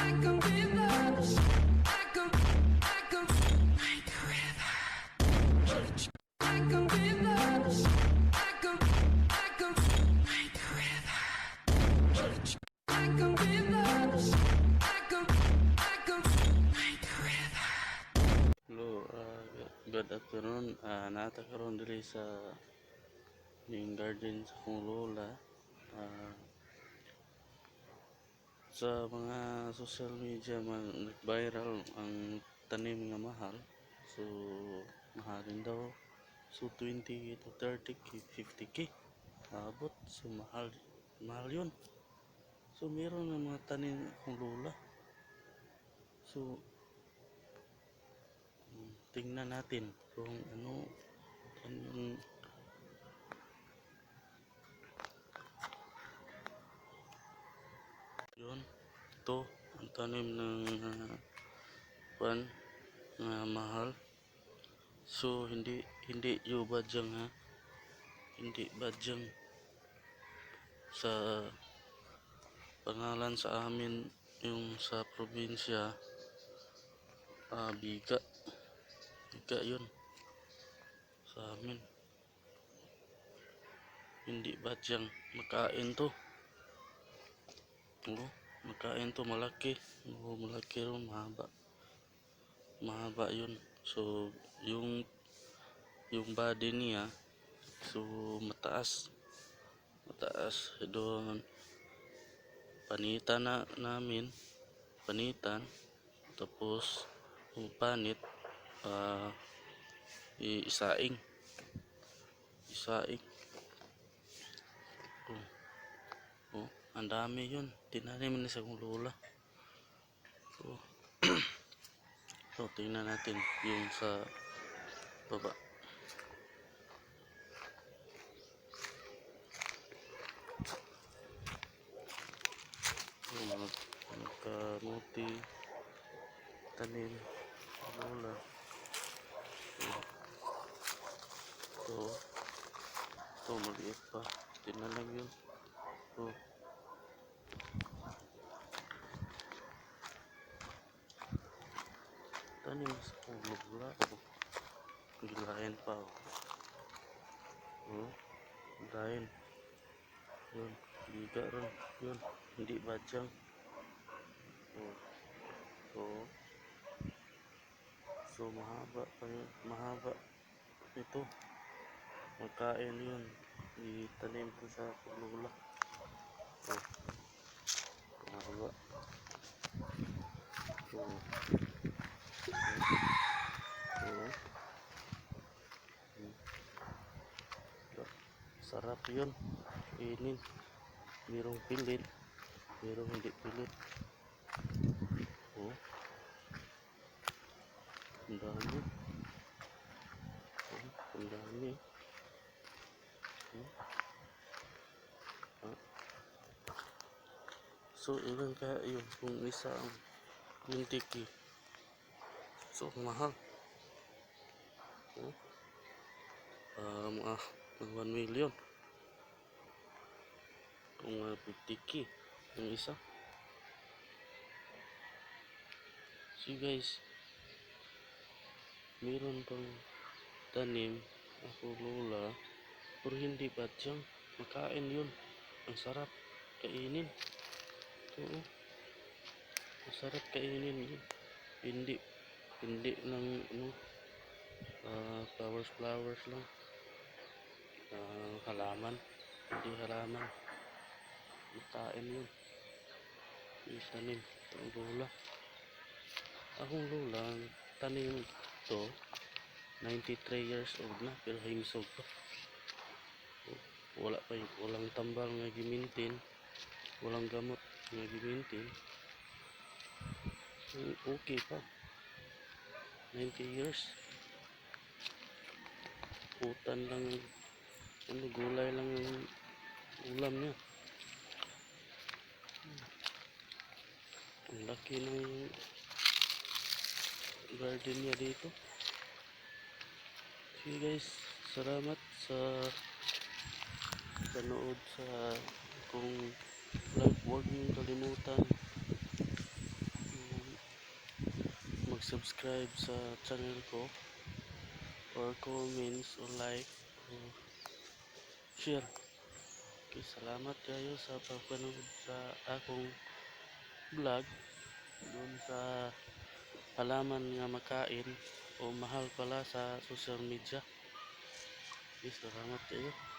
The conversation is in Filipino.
Hello, good afternoon. Nata karon diri sa ning garden sa kong lola. Ah, sa mga social media nag-viral ang tanim nga mahal. So, mahalin daw. So, 20 to 30k, 50k. Abot. So, mahal. Mahal yun. So, meron ng mga tanim akong lola. So, tingnan natin kung ano anong yun. Ito ang tanim ng pan mahal. So hindi yung badyang ha. Hindi badyang sa pangalan sa amin yung sa probinsya biga. Biga yun sa amin. Hindi badyang makain to. Oo, makain to malaki. Oo, malaki ron, mahaba. Mahaba yun. So yung body niya so mataas doon. Panitan namin panitan tapos yung panit isaing oh, ang dami yun tinanim ni sa kong lola. So tingnan natin yung sa baba. Nagkamuti tanim lola. Ito maliit pa tinanim yun. Tanim sa kong lola. Gilain pa gilain yun biga ron yun hindi badyang. So mahaba ito magkain yun itanim ko sa lola. Mahaba sarap yun inin merong pilit merong hindi pilit. Ang dami ang dami so ilan kaya yun kung isa ang 20k so mahal mga 1 million kung 50k yung isa. So guys meron pang tanim ako lola pero hindi badyang makain yun ang sarap kainin. Oo, ang sarap kainin yun hindi ng flowers lang halaman hindi halaman makain yun itanim ang lola. Akong lola tanim to 93 years old na pero himsog pa. Walang tambal nga gimintin walang gamot nga gimintin so okay pa 90 years putan lang gulay lang yung ulam niya. Ang laki ng garden niya dito. Okay guys, salamat sa panood sa kung vlog. Huwag niyong kalimutan mag-subscribe sa channel ko or comments o like o share. Okay, salamat kayo sa pagpanood sa akong vlog doon sa halaman nga makain o mahal pala sa social media. Okay, salamat kayo.